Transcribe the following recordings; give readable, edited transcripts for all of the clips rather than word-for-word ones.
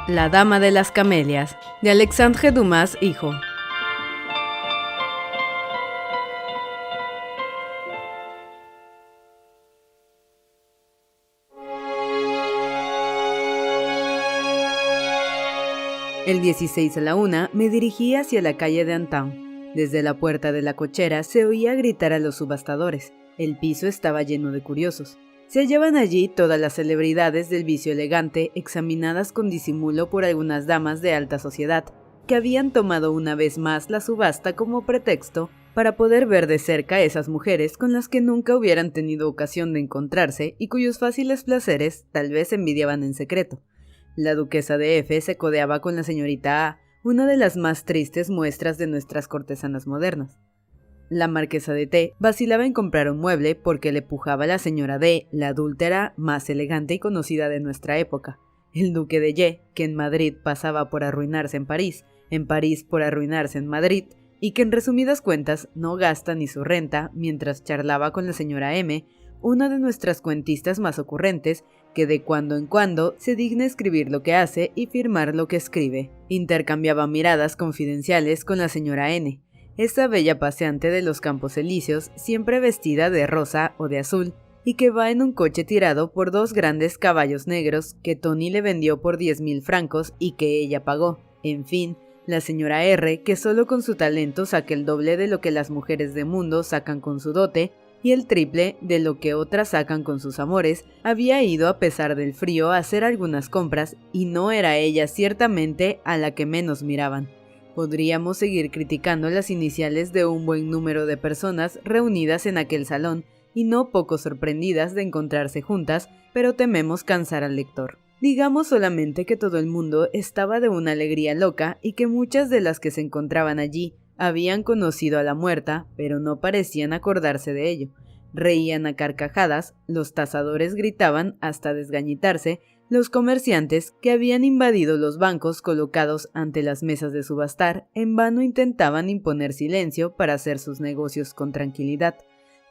La Dama de las Camelias, de Alexandre Dumas hijo. El 16 a la 1 me dirigí hacia la calle de Antoun. Desde la puerta de la cochera se oía gritar a los subastadores. El piso estaba lleno de curiosos. Se hallaban allí todas las celebridades del vicio elegante, examinadas con disimulo por algunas damas de alta sociedad, que habían tomado una vez más la subasta como pretexto para poder ver de cerca a esas mujeres con las que nunca hubieran tenido ocasión de encontrarse y cuyos fáciles placeres tal vez envidiaban en secreto. La duquesa de F se codeaba con la señorita A, una de las más tristes muestras de nuestras cortesanas modernas. La marquesa de T vacilaba en comprar un mueble porque le pujaba a la señora D, la adúltera más elegante y conocida de nuestra época. El duque de Y, que en Madrid pasaba por arruinarse en París por arruinarse en Madrid, y que en resumidas cuentas no gasta ni su renta, mientras charlaba con la señora M, una de nuestras cuentistas más ocurrentes, que de cuando en cuando se digna escribir lo que hace y firmar lo que escribe. Intercambiaba miradas confidenciales con la señora N, esa bella paseante de los Campos Elíseos, siempre vestida de rosa o de azul, y que va en un coche tirado por dos grandes caballos negros que Tony le vendió por 10,000 francos y que ella pagó. En fin, la señora R, que solo con su talento saca el doble de lo que las mujeres de mundo sacan con su dote, y el triple de lo que otras sacan con sus amores, había ido a pesar del frío a hacer algunas compras, y no era ella ciertamente a la que menos miraban. Podríamos seguir criticando las iniciales de un buen número de personas reunidas en aquel salón, y no poco sorprendidas de encontrarse juntas, pero tememos cansar al lector. Digamos solamente que todo el mundo estaba de una alegría loca y que muchas de las que se encontraban allí habían conocido a la muerta, pero no parecían acordarse de ello. Reían a carcajadas, los tasadores gritaban hasta desgañitarse, los comerciantes que habían invadido los bancos colocados ante las mesas de subastar en vano intentaban imponer silencio para hacer sus negocios con tranquilidad.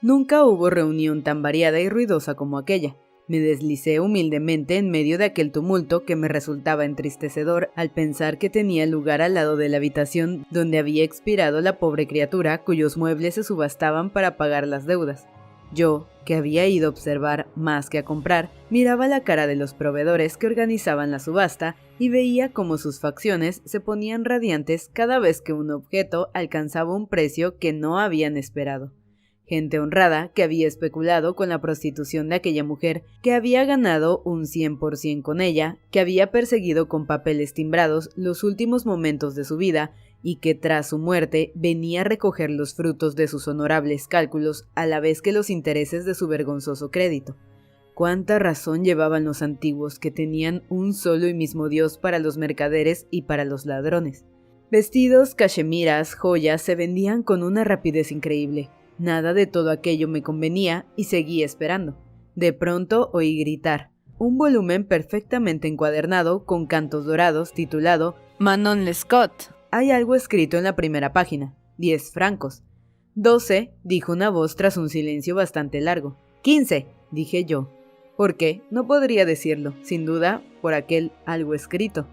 Nunca hubo reunión tan variada y ruidosa como aquella. Me deslicé humildemente en medio de aquel tumulto que me resultaba entristecedor al pensar que tenía lugar al lado de la habitación donde había expirado la pobre criatura cuyos muebles se subastaban para pagar las deudas. Yo, que había ido a observar más que a comprar, miraba la cara de los proveedores que organizaban la subasta y veía cómo sus facciones se ponían radiantes cada vez que un objeto alcanzaba un precio que no habían esperado. Gente honrada que había especulado con la prostitución de aquella mujer, que había ganado un 100% con ella, que había perseguido con papeles timbrados los últimos momentos de su vida y que tras su muerte venía a recoger los frutos de sus honorables cálculos a la vez que los intereses de su vergonzoso crédito. Cuánta razón llevaban los antiguos que tenían un solo y mismo Dios para los mercaderes y para los ladrones. Vestidos, cachemiras, joyas se vendían con una rapidez increíble. Nada de todo aquello me convenía y seguí esperando. De pronto oí gritar. Un volumen perfectamente encuadernado con cantos dorados titulado Manon Lescaut. Hay algo escrito en la primera página. 10 francos. 12, dijo una voz tras un silencio bastante largo. 15, dije yo. ¿Por qué? No podría decirlo. Sin duda, por aquel algo escrito.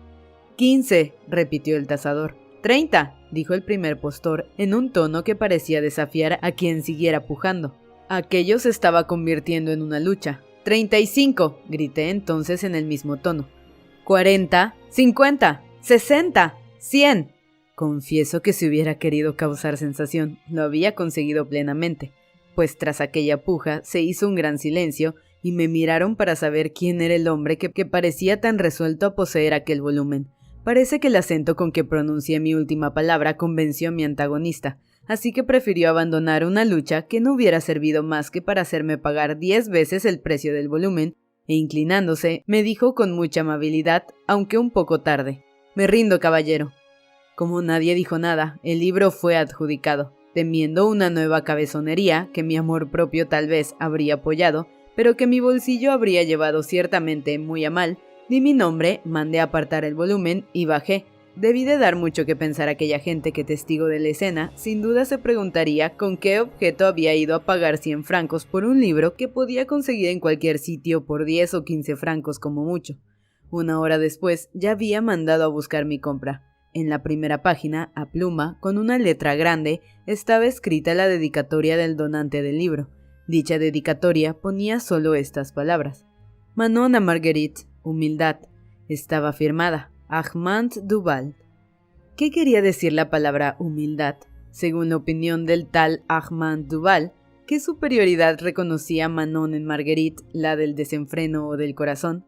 15, repitió el tasador. 30, dijo el primer postor en un tono que parecía desafiar a quien siguiera pujando. Aquello se estaba convirtiendo en una lucha. 35, grité entonces en el mismo tono. 40, 50, 60, 100. Confieso que si hubiera querido causar sensación, lo había conseguido plenamente, pues tras aquella puja se hizo un gran silencio y me miraron para saber quién era el hombre que parecía tan resuelto a poseer aquel volumen. Parece que el acento con que pronuncié mi última palabra convenció a mi antagonista, así que prefirió abandonar una lucha que no hubiera servido más que para hacerme pagar 10 veces el precio del volumen, e inclinándose, me dijo con mucha amabilidad, aunque un poco tarde: «Me rindo, caballero». Como nadie dijo nada, el libro fue adjudicado, temiendo una nueva cabezonería que mi amor propio tal vez habría apoyado, pero que mi bolsillo habría llevado ciertamente muy a mal. Di mi nombre, mandé apartar el volumen y bajé. Debí de dar mucho que pensar a aquella gente que, testigo de la escena, sin duda se preguntaría con qué objeto había ido a pagar 100 francos por un libro que podía conseguir en cualquier sitio por 10 o 15 francos como mucho. 1 hora después ya había mandado a buscar mi compra. En la primera página, a pluma, con una letra grande, estaba escrita la dedicatoria del donante del libro. Dicha dedicatoria ponía solo estas palabras: Manon a Marguerite, humildad. Estaba firmada, Armand Duval. ¿Qué quería decir la palabra humildad? Según la opinión del tal Armand Duval, ¿qué superioridad reconocía Manon en Marguerite, la del desenfreno o del corazón?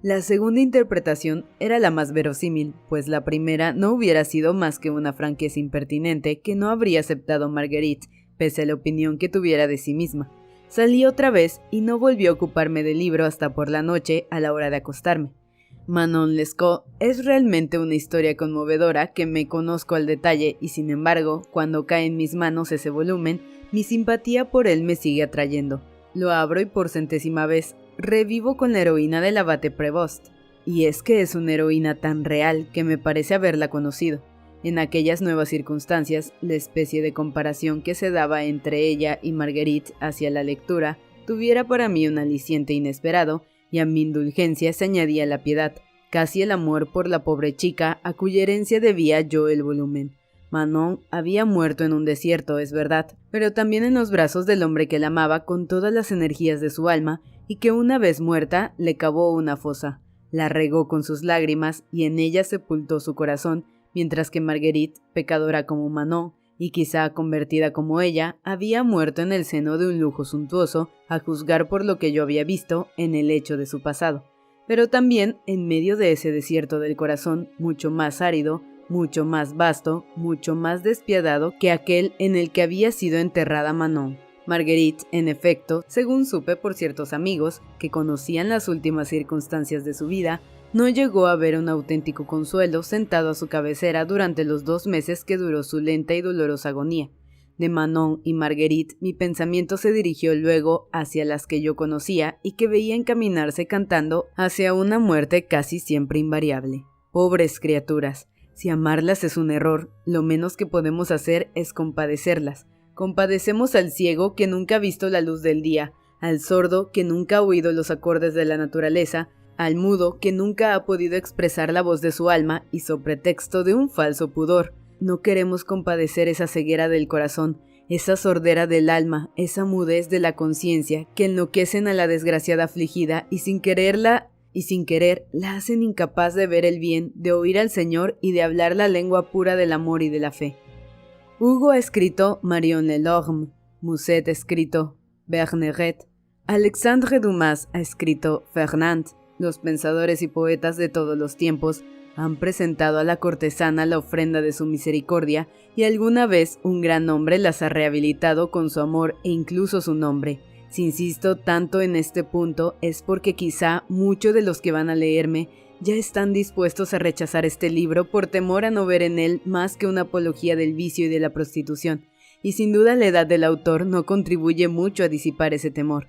La segunda interpretación era la más verosímil, pues la primera no hubiera sido más que una franqueza impertinente que no habría aceptado Marguerite, pese a la opinión que tuviera de sí misma. Salí otra vez y no volvió a ocuparme del libro hasta por la noche a la hora de acostarme. Manon Lescaut es realmente una historia conmovedora que me conozco al detalle y sin embargo, cuando cae en mis manos ese volumen, mi simpatía por él me sigue atrayendo. Lo abro y por 100ª vez revivo con la heroína del abate Prévost. Y es que es una heroína tan real que me parece haberla conocido. En aquellas nuevas circunstancias, la especie de comparación que se daba entre ella y Marguerite hacia la lectura tuviera para mí un aliciente inesperado, y a mi indulgencia se añadía la piedad, casi el amor por la pobre chica a cuya herencia debía yo el volumen. Manon había muerto en un desierto, es verdad, pero también en los brazos del hombre que la amaba con todas las energías de su alma y que una vez muerta le cavó una fosa, la regó con sus lágrimas y en ella sepultó su corazón, mientras que Marguerite, pecadora como Manon y quizá convertida como ella, había muerto en el seno de un lujo suntuoso, a juzgar por lo que yo había visto en el hecho de su pasado, pero también en medio de ese desierto del corazón mucho más árido, mucho más vasto, mucho más despiadado que aquel en el que había sido enterrada Manon. Marguerite, en efecto, según supe por ciertos amigos que conocían las últimas circunstancias de su vida, no llegó a ver un auténtico consuelo sentado a su cabecera durante los 2 meses que duró su lenta y dolorosa agonía. De Manon y Marguerite mi pensamiento se dirigió luego hacia las que yo conocía y que veía encaminarse cantando hacia una muerte casi siempre invariable. Pobres criaturas. Si amarlas es un error, lo menos que podemos hacer es compadecerlas. Compadecemos al ciego que nunca ha visto la luz del día, al sordo que nunca ha oído los acordes de la naturaleza, al mudo que nunca ha podido expresar la voz de su alma y so pretexto de un falso pudor. No queremos compadecer esa ceguera del corazón, esa sordera del alma, esa mudez de la conciencia que enloquecen a la desgraciada afligida y sin querer la hacen incapaz de ver el bien, de oír al Señor y de hablar la lengua pura del amor y de la fe. Hugo ha escrito Marion Lelorme, Musset ha escrito Berneret, Alexandre Dumas ha escrito Fernand. Los pensadores y poetas de todos los tiempos han presentado a la cortesana la ofrenda de su misericordia y alguna vez un gran hombre las ha rehabilitado con su amor e incluso su nombre. Si insisto tanto en este punto es porque quizá muchos de los que van a leerme ya están dispuestos a rechazar este libro por temor a no ver en él más que una apología del vicio y de la prostitución, y sin duda la edad del autor no contribuye mucho a disipar ese temor.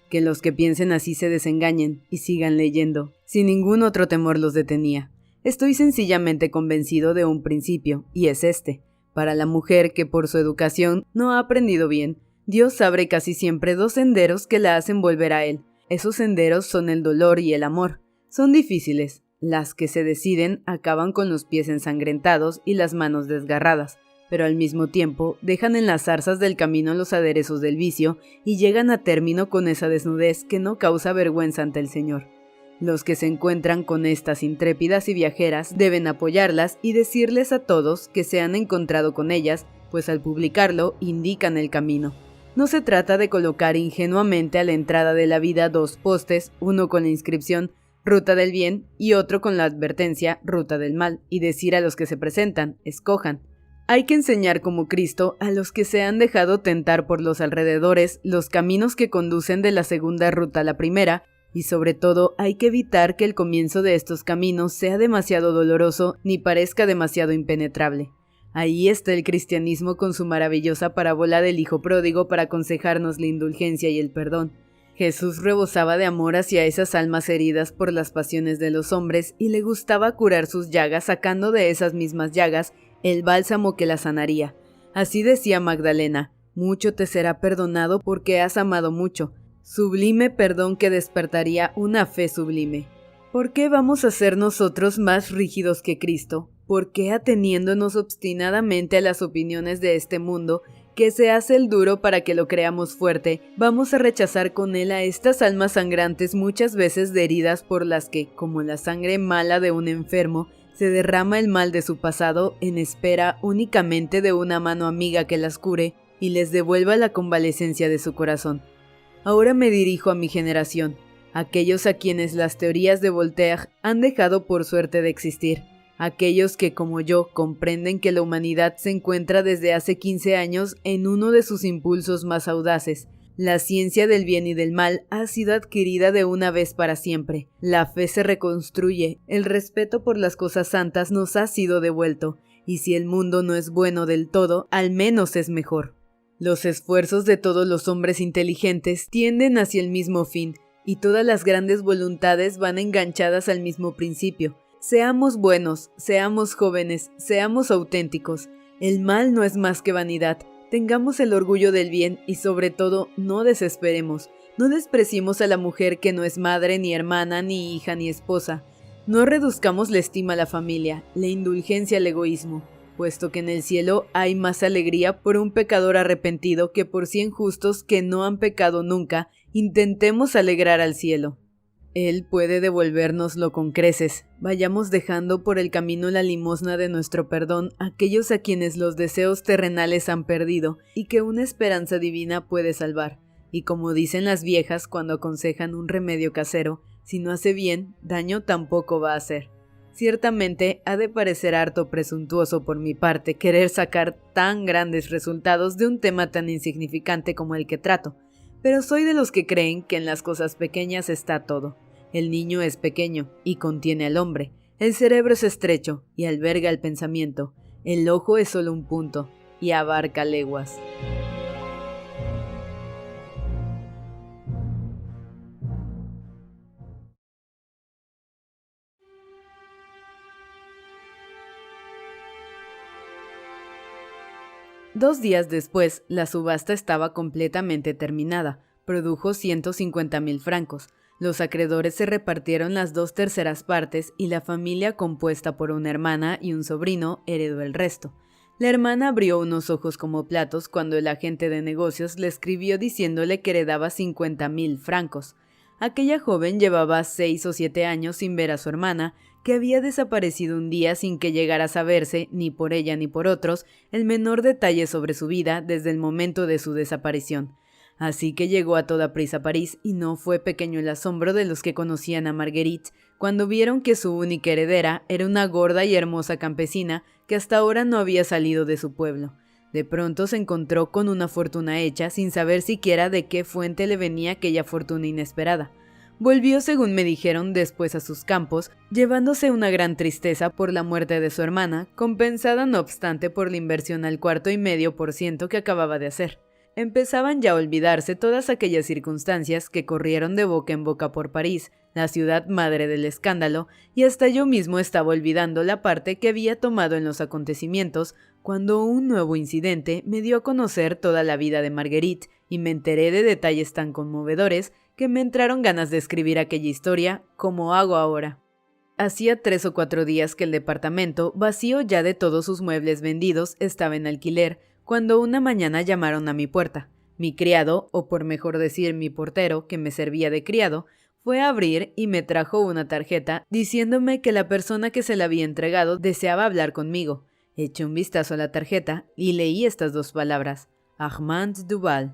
Que los que piensen así se desengañen y sigan leyendo, si ningún otro temor los detenía. Estoy sencillamente convencido de un principio, y es este: para la mujer que por su educación no ha aprendido bien, Dios abre casi siempre 2 senderos que la hacen volver a Él. Esos senderos son el dolor y el amor. Son difíciles. Las que se deciden acaban con los pies ensangrentados y las manos desgarradas, pero al mismo tiempo dejan en las zarzas del camino los aderezos del vicio y llegan a término con esa desnudez que no causa vergüenza ante el Señor. Los que se encuentran con estas intrépidas y viajeras deben apoyarlas y decirles a todos que se han encontrado con ellas, pues al publicarlo indican el camino. No se trata de colocar ingenuamente a la entrada de la vida 2 postes, uno con la inscripción Ruta del Bien y otro con la advertencia Ruta del Mal, y decir a los que se presentan, escojan. Hay que enseñar como Cristo a los que se han dejado tentar por los alrededores los caminos que conducen de la segunda ruta a la primera, y sobre todo hay que evitar que el comienzo de estos caminos sea demasiado doloroso ni parezca demasiado impenetrable. Ahí está el cristianismo con su maravillosa parábola del hijo pródigo para aconsejarnos la indulgencia y el perdón. Jesús rebosaba de amor hacia esas almas heridas por las pasiones de los hombres y le gustaba curar sus llagas sacando de esas mismas llagas el bálsamo que las sanaría. Así decía Magdalena: mucho te será perdonado porque has amado mucho. Sublime perdón que despertaría una fe sublime. ¿Por qué vamos a ser nosotros más rígidos que Cristo? ¿Por qué, ateniéndonos obstinadamente a las opiniones de este mundo, que se hace el duro para que lo creamos fuerte, vamos a rechazar con él a estas almas sangrantes muchas veces de heridas por las que, como la sangre mala de un enfermo, se derrama el mal de su pasado en espera únicamente de una mano amiga que las cure y les devuelva la convalecencia de su corazón? Ahora me dirijo a mi generación, aquellos a quienes las teorías de Voltaire han dejado por suerte de existir, aquellos que como yo comprenden que la humanidad se encuentra desde hace 15 años en uno de sus impulsos más audaces. La ciencia del bien y del mal ha sido adquirida de una vez para siempre, la fe se reconstruye, el respeto por las cosas santas nos ha sido devuelto, y si el mundo no es bueno del todo, al menos es mejor. Los esfuerzos de todos los hombres inteligentes tienden hacia el mismo fin, y todas las grandes voluntades van enganchadas al mismo principio. Seamos buenos, seamos jóvenes, seamos auténticos. El mal no es más que vanidad. Tengamos el orgullo del bien y sobre todo no desesperemos. No despreciemos a la mujer que no es madre, ni hermana, ni hija, ni esposa. No reduzcamos la estima a la familia, la indulgencia al egoísmo, puesto que en el cielo hay más alegría por un pecador arrepentido que por 100 justos que no han pecado nunca. Intentemos alegrar al cielo. Él puede devolvérnoslo con creces. Vayamos dejando por el camino la limosna de nuestro perdón a aquellos a quienes los deseos terrenales han perdido y que una esperanza divina puede salvar. Y como dicen las viejas cuando aconsejan un remedio casero, si no hace bien, daño tampoco va a hacer. Ciertamente ha de parecer harto presuntuoso por mi parte querer sacar tan grandes resultados de un tema tan insignificante como el que trato, pero soy de los que creen que en las cosas pequeñas está todo. El niño es pequeño y contiene al hombre. El cerebro es estrecho y alberga el pensamiento. El ojo es solo un punto y abarca leguas. Dos días después, la subasta estaba completamente terminada. Produjo 150,000 francos. Los acreedores se repartieron las 2/3 partes y la familia, compuesta por una hermana y un sobrino, heredó el resto. La hermana abrió unos ojos como platos cuando el agente de negocios le escribió diciéndole que heredaba 50,000 francos. Aquella joven llevaba 6 o 7 años sin ver a su hermana, que había desaparecido un día sin que llegara a saberse, ni por ella ni por otros, el menor detalle sobre su vida desde el momento de su desaparición. Así que llegó a toda prisa a París y no fue pequeño el asombro de los que conocían a Marguerite cuando vieron que su única heredera era una gorda y hermosa campesina que hasta ahora no había salido de su pueblo. De pronto se encontró con una fortuna hecha sin saber siquiera de qué fuente le venía aquella fortuna inesperada. Volvió, según me dijeron, después a sus campos, llevándose una gran tristeza por la muerte de su hermana, compensada no obstante por la inversión al 4,5% que acababa de hacer. Empezaban ya a olvidarse todas aquellas circunstancias que corrieron de boca en boca por París, la ciudad madre del escándalo, y hasta yo mismo estaba olvidando la parte que había tomado en los acontecimientos, cuando un nuevo incidente me dio a conocer toda la vida de Marguerite y me enteré de detalles tan conmovedores que me entraron ganas de escribir aquella historia como hago ahora. Hacía 3 o 4 días que el departamento, vacío ya de todos sus muebles vendidos, estaba en alquiler, cuando una mañana llamaron a mi puerta. Mi criado, o por mejor decir mi portero, que me servía de criado, fue a abrir y me trajo una tarjeta diciéndome que la persona que se la había entregado deseaba hablar conmigo. Eché un vistazo a la tarjeta y leí estas 2 palabras: Armand Duval.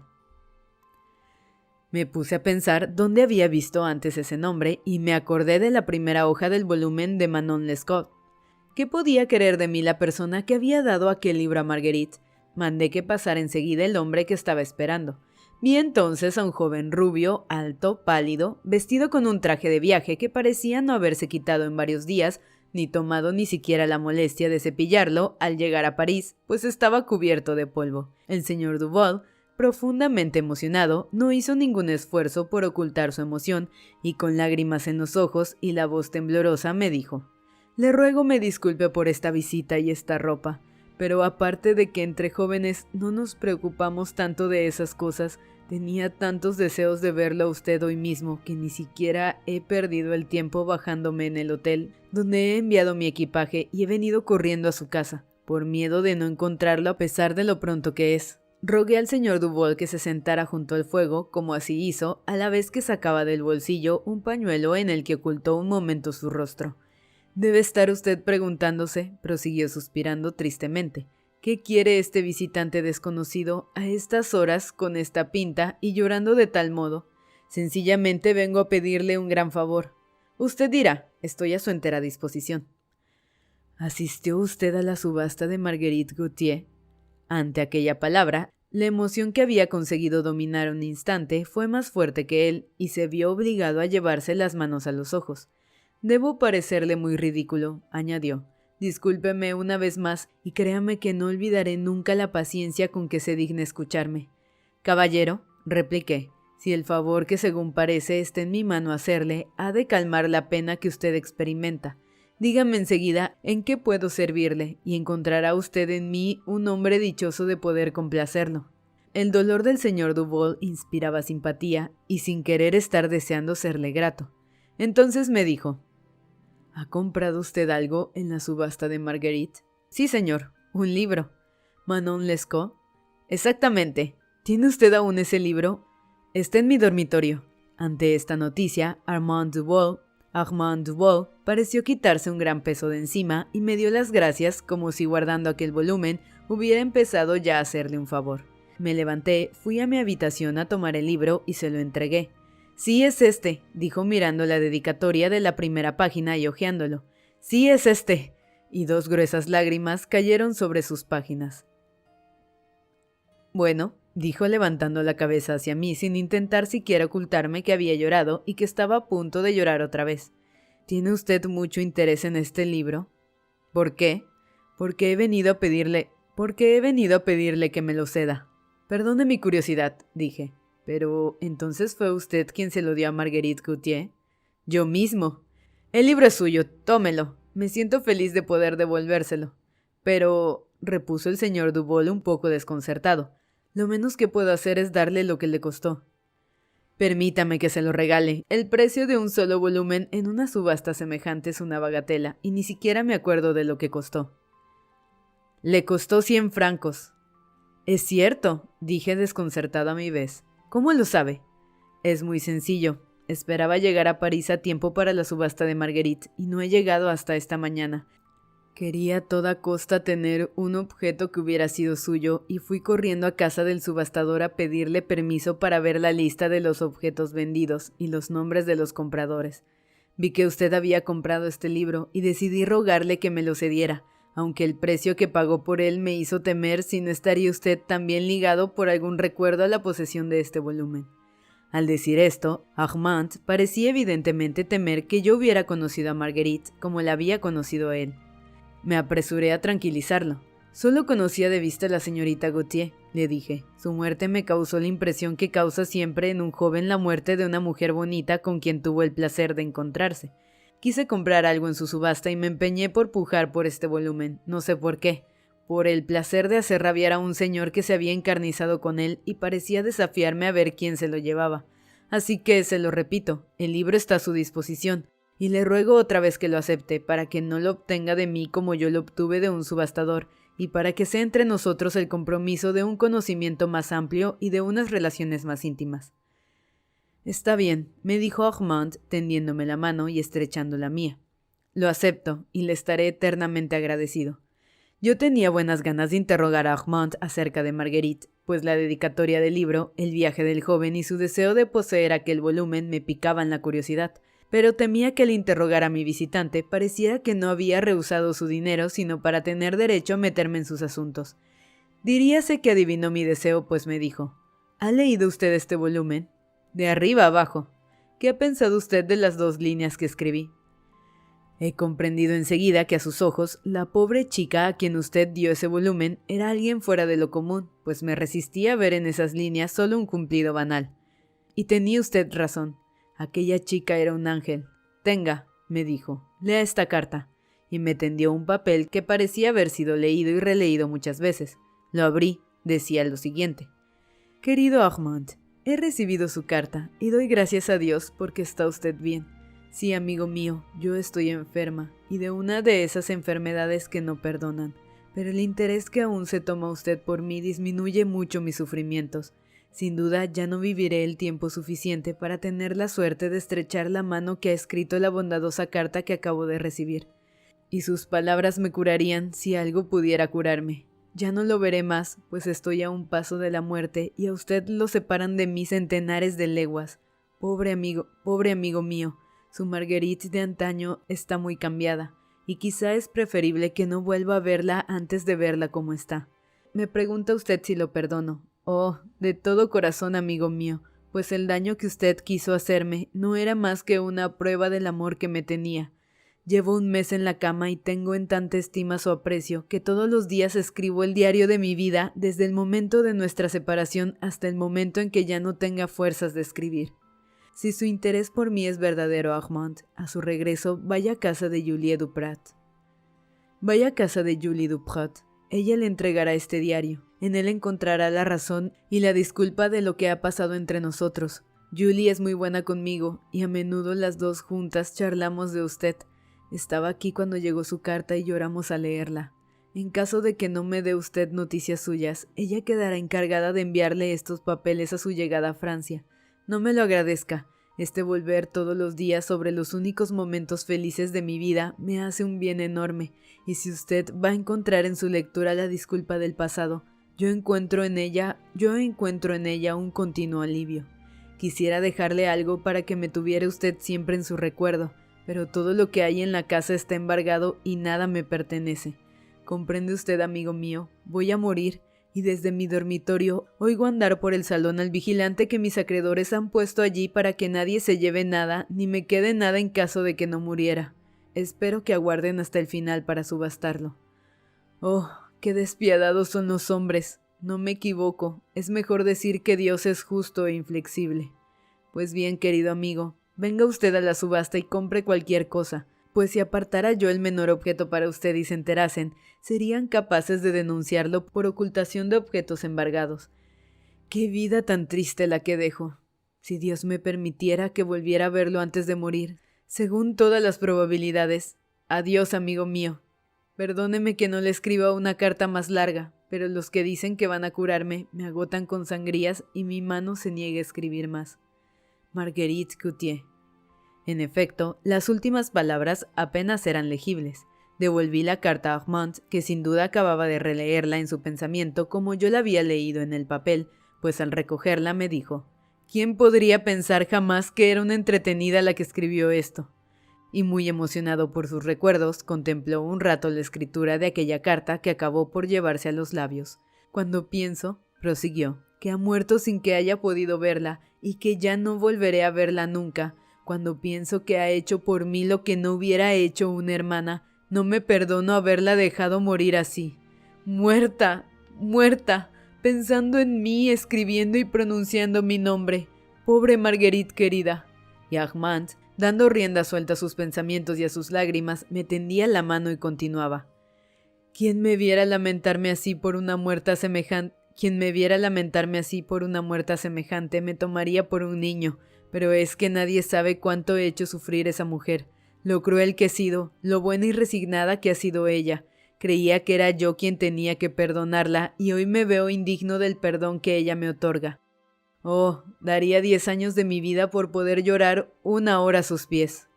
Me puse a pensar dónde había visto antes ese nombre y me acordé de la primera hoja del volumen de Manon Lescaut. ¿Qué podía querer de mí la persona que había dado aquel libro a Marguerite? Mandé que pasara enseguida el hombre que estaba esperando. Vi entonces a un joven rubio, alto, pálido, vestido con un traje de viaje que parecía no haberse quitado en varios días, ni tomado ni siquiera la molestia de cepillarlo al llegar a París, pues estaba cubierto de polvo. El señor Duval, profundamente emocionado, no hizo ningún esfuerzo por ocultar su emoción y con lágrimas en los ojos y la voz temblorosa me dijo: «Le ruego me disculpe por esta visita y esta ropa, pero aparte de que entre jóvenes no nos preocupamos tanto de esas cosas, tenía tantos deseos de verlo a usted hoy mismo que ni siquiera he perdido el tiempo bajándome en el hotel, donde he enviado mi equipaje y he venido corriendo a su casa, por miedo de no encontrarlo a pesar de lo pronto que es. Rogué al señor Duval que se sentara junto al fuego, como así hizo, a la vez que sacaba del bolsillo un pañuelo en el que ocultó un momento su rostro. Debe estar usted preguntándose, prosiguió suspirando tristemente, ¿qué quiere este visitante desconocido a estas horas con esta pinta y llorando de tal modo? Sencillamente vengo a pedirle un gran favor. Usted dirá, estoy a su entera disposición. ¿Asistió usted a la subasta de Marguerite Gautier? Ante aquella palabra, la emoción que había conseguido dominar un instante fue más fuerte que él y se vio obligado a llevarse las manos a los ojos. Debo parecerle muy ridículo, añadió. Discúlpeme una vez más y créame que no olvidaré nunca la paciencia con que se digna escucharme. Caballero, repliqué, si el favor que según parece está en mi mano hacerle, ha de calmar la pena que usted experimenta. Dígame enseguida en qué puedo servirle y encontrará usted en mí un hombre dichoso de poder complacerlo. El dolor del señor Duval inspiraba simpatía y sin querer estar deseando serle grato. Entonces me dijo, ¿ha comprado usted algo en la subasta de Marguerite? Sí, señor, un libro. ¿Manon Lescaut? Exactamente. ¿Tiene usted aún ese libro? Está en mi dormitorio. Ante esta noticia, Armand Duval pareció quitarse un gran peso de encima y me dio las gracias como si guardando aquel volumen hubiera empezado ya a hacerle un favor. Me levanté, fui a mi habitación a tomar el libro y se lo entregué. Sí es este, dijo mirando la dedicatoria de la primera página y hojeándolo. Sí es este. Y 2 gruesas lágrimas cayeron sobre sus páginas. Bueno, dijo levantando la cabeza hacia mí sin intentar siquiera ocultarme que había llorado y que estaba a punto de llorar otra vez. ¿Tiene usted mucho interés en este libro? ¿Por qué? Porque he venido a pedirle que me lo ceda. Perdone mi curiosidad, dije. Pero, ¿entonces fue usted quien se lo dio a Marguerite Gautier? Yo mismo. El libro es suyo, tómelo. Me siento feliz de poder devolvérselo. Pero, repuso el señor Duval un poco desconcertado, lo menos que puedo hacer es darle lo que le costó. Permítame que se lo regale. El precio de un solo volumen en una subasta semejante es una bagatela, y ni siquiera me acuerdo de lo que costó. Le costó 100 francos. Es cierto, dije desconcertado a mi vez. ¿Cómo lo sabe? Es muy sencillo. Esperaba llegar a París a tiempo para la subasta de Marguerite y no he llegado hasta esta mañana. Quería a toda costa tener un objeto que hubiera sido suyo y fui corriendo a casa del subastador a pedirle permiso para ver la lista de los objetos vendidos y los nombres de los compradores. Vi que usted había comprado este libro y decidí rogarle que me lo cediera, aunque el precio que pagó por él me hizo temer si no estaría usted también ligado por algún recuerdo a la posesión de este volumen. Al decir esto, Armand parecía evidentemente temer que yo hubiera conocido a Marguerite como la había conocido él. Me apresuré a tranquilizarlo. Solo conocía de vista a la señorita Gautier, le dije. Su muerte me causó la impresión que causa siempre en un joven la muerte de una mujer bonita con quien tuvo el placer de encontrarse. Quise comprar algo en su subasta y me empeñé por pujar por este volumen, no sé por qué, por el placer de hacer rabiar a un señor que se había encarnizado con él y parecía desafiarme a ver quién se lo llevaba. Así que, se lo repito, el libro está a su disposición, y le ruego otra vez que lo acepte, para que no lo obtenga de mí como yo lo obtuve de un subastador, y para que sea entre nosotros el compromiso de un conocimiento más amplio y de unas relaciones más íntimas. Está bien, me dijo Armand, tendiéndome la mano y estrechando la mía. Lo acepto, y le estaré eternamente agradecido. Yo tenía buenas ganas de interrogar a Armand acerca de Marguerite, pues la dedicatoria del libro, el viaje del joven y su deseo de poseer aquel volumen me picaban la curiosidad, pero temía que al interrogar a mi visitante pareciera que no había rehusado su dinero sino para tener derecho a meterme en sus asuntos. Diríase que adivinó mi deseo, pues me dijo, ¿ha leído usted este volumen? De arriba abajo. ¿Qué ha pensado usted de las 2 líneas que escribí? He comprendido enseguida que a sus ojos, la pobre chica a quien usted dio ese volumen era alguien fuera de lo común, pues me resistí a ver en esas líneas solo un cumplido banal. Y tenía usted razón. Aquella chica era un ángel. Tenga, me dijo, lea esta carta. y me tendió un papel que parecía haber sido leído y releído muchas veces. Lo abrí. Decía lo siguiente: Querido Armand, he recibido su carta y doy gracias a Dios porque está usted bien. Sí, amigo mío, yo estoy enferma y de una de esas enfermedades que no perdonan, pero el interés que aún se toma usted por mí disminuye mucho mis sufrimientos. Sin duda ya no viviré el tiempo suficiente para tener la suerte de estrechar la mano que ha escrito la bondadosa carta que acabo de recibir. Y sus palabras me curarían si algo pudiera curarme. Ya no lo veré más, pues estoy a un paso de la muerte y a usted lo separan de mí centenares de leguas. Pobre amigo mío, su Marguerite de antaño está muy cambiada, y quizá es preferible que no vuelva a verla antes de verla como está. Me pregunta usted si lo perdono. Oh, de todo corazón, amigo mío, pues el daño que usted quiso hacerme no era más que una prueba del amor que me tenía. Llevo un mes en la cama y tengo en tanta estima su aprecio que todos los días escribo el diario de mi vida desde el momento de nuestra separación hasta el momento en que ya no tenga fuerzas de escribir. Si su interés por mí es verdadero, Armand, a su regreso vaya a casa de Julie Duprat. Vaya a casa de Julie Duprat. Ella le entregará este diario. En él encontrará la razón y la disculpa de lo que ha pasado entre nosotros. Julie es muy buena conmigo y a menudo las dos juntas charlamos de usted. Estaba aquí cuando llegó su carta y lloramos al leerla. En caso de que no me dé usted noticias suyas, ella quedará encargada de enviarle estos papeles a su llegada a Francia. No me lo agradezca. Este volver todos los días sobre los únicos momentos felices de mi vida me hace un bien enorme, y si usted va a encontrar en su lectura la disculpa del pasado, yo encuentro en ella un continuo alivio. Quisiera dejarle algo para que me tuviera usted siempre en su recuerdo, pero todo lo que hay en la casa está embargado y nada me pertenece. ¿Comprende usted, amigo mío? Voy a morir, y desde mi dormitorio oigo andar por el salón al vigilante que mis acreedores han puesto allí para que nadie se lleve nada ni me quede nada en caso de que no muriera. Espero que aguarden hasta el final para subastarlo. Oh, qué despiadados son los hombres. No me equivoco, es mejor decir que Dios es justo e inflexible. Pues bien, querido amigo, venga usted a la subasta y compre cualquier cosa, pues si apartara yo el menor objeto para usted y se enterasen, serían capaces de denunciarlo por ocultación de objetos embargados. ¡Qué vida tan triste la que dejo! Si Dios me permitiera que volviera a verlo antes de morir, según todas las probabilidades. Adiós, amigo mío. Perdóneme que no le escriba una carta más larga, pero los que dicen que van a curarme me agotan con sangrías y mi mano se niega a escribir más. Marguerite Coutier. En efecto, las últimas palabras apenas eran legibles. Devolví la carta a Armand, que sin duda acababa de releerla en su pensamiento como yo la había leído en el papel, pues al recogerla me dijo: ¿Quién podría pensar jamás que era una entretenida la que escribió esto? Y muy emocionado por sus recuerdos, contempló un rato la escritura de aquella carta que acabó por llevarse a los labios. Cuando pienso, prosiguió, que ha muerto sin que haya podido verla y que ya no volveré a verla nunca, cuando pienso que ha hecho por mí lo que no hubiera hecho una hermana, no me perdono haberla dejado morir así. Muerta, muerta, pensando en mí, escribiendo y pronunciando mi nombre. Pobre Marguerite querida. Y Armand, dando rienda suelta a sus pensamientos y a sus lágrimas, me tendía la mano y continuaba. ¿Quién me viera lamentarme así por una muerta semejante? Quien me viera lamentarme así por una muerta semejante me tomaría por un niño, pero es que nadie sabe cuánto he hecho sufrir esa mujer, lo cruel que he sido, lo buena y resignada que ha sido ella. Creía que era yo quien tenía que perdonarla y hoy me veo indigno del perdón que ella me otorga. Oh, daría 10 años de mi vida por poder llorar una hora a sus pies.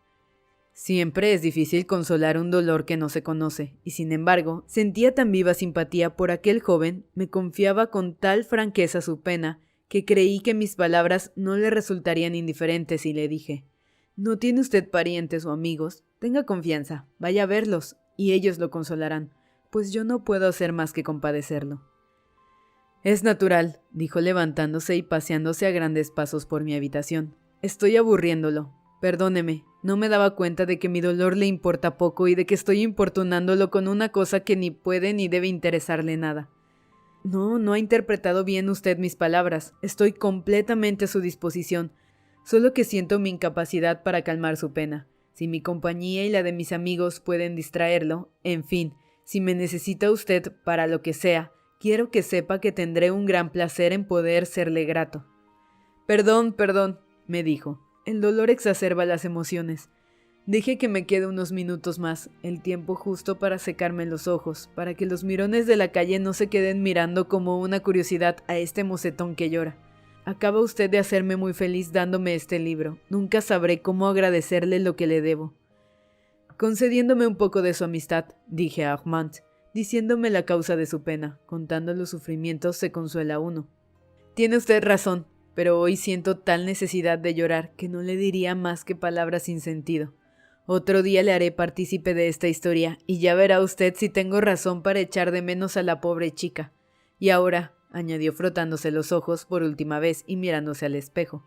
Siempre es difícil consolar un dolor que no se conoce, y sin embargo, sentía tan viva simpatía por aquel joven, me confiaba con tal franqueza su pena, que creí que mis palabras no le resultarían indiferentes y le dije: «¿No tiene usted parientes o amigos? Tenga confianza, vaya a verlos, y ellos lo consolarán, pues yo no puedo hacer más que compadecerlo». «Es natural», dijo levantándose y paseándose a grandes pasos por mi habitación. «Estoy aburriéndolo. Perdóneme, no me daba cuenta de que mi dolor le importa poco y de que estoy importunándolo con una cosa que ni puede ni debe interesarle nada». No ha interpretado bien usted mis palabras. Estoy completamente a su disposición, solo que siento mi incapacidad para calmar su pena. Si mi compañía y la de mis amigos pueden distraerlo, en fin, si me necesita usted para lo que sea, quiero que sepa que tendré un gran placer en poder serle grato. Perdón, me dijo. El dolor exacerba las emociones. Deje que me quede unos minutos más, el tiempo justo para secarme los ojos, para que los mirones de la calle no se queden mirando como una curiosidad a este mocetón que llora. Acaba usted de hacerme muy feliz dándome este libro. Nunca sabré cómo agradecerle lo que le debo. Concediéndome un poco de su amistad, dije a Armand, diciéndome la causa de su pena. Contando los sufrimientos se consuela uno. Tiene usted razón, pero hoy siento tal necesidad de llorar que no le diría más que palabras sin sentido. Otro día le haré partícipe de esta historia y ya verá usted si tengo razón para echar de menos a la pobre chica. Y ahora, añadió frotándose los ojos por última vez y mirándose al espejo,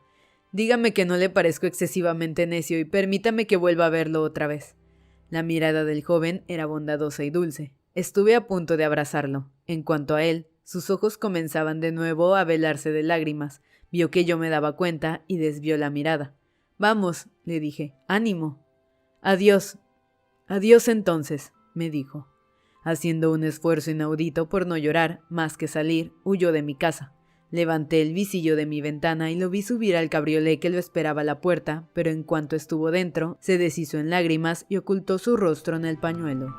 dígame que no le parezco excesivamente necio y permítame que vuelva a verlo otra vez. La mirada del joven era bondadosa y dulce. Estuve a punto de abrazarlo. En cuanto a él, sus ojos comenzaban de nuevo a velarse de lágrimas. Vio que yo me daba cuenta y desvió la mirada. Vamos, le dije, ánimo. Adiós. Adiós entonces, me dijo. Haciendo un esfuerzo inaudito por no llorar, más que salir, huyó de mi casa. Levanté el visillo de mi ventana y lo vi subir al cabriolé que lo esperaba a la puerta, pero en cuanto estuvo dentro, se deshizo en lágrimas y ocultó su rostro en el pañuelo.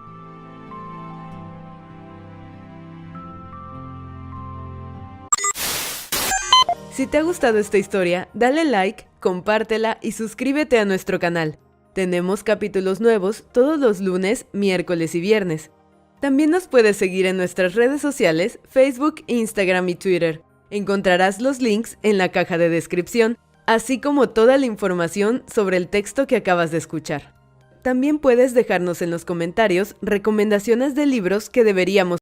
Si te ha gustado esta historia, dale like, compártela y suscríbete a nuestro canal. Tenemos capítulos nuevos todos los lunes, miércoles y viernes. También nos puedes seguir en nuestras redes sociales, Facebook, Instagram y Twitter. Encontrarás los links en la caja de descripción, así como toda la información sobre el texto que acabas de escuchar. También puedes dejarnos en los comentarios recomendaciones de libros que deberíamos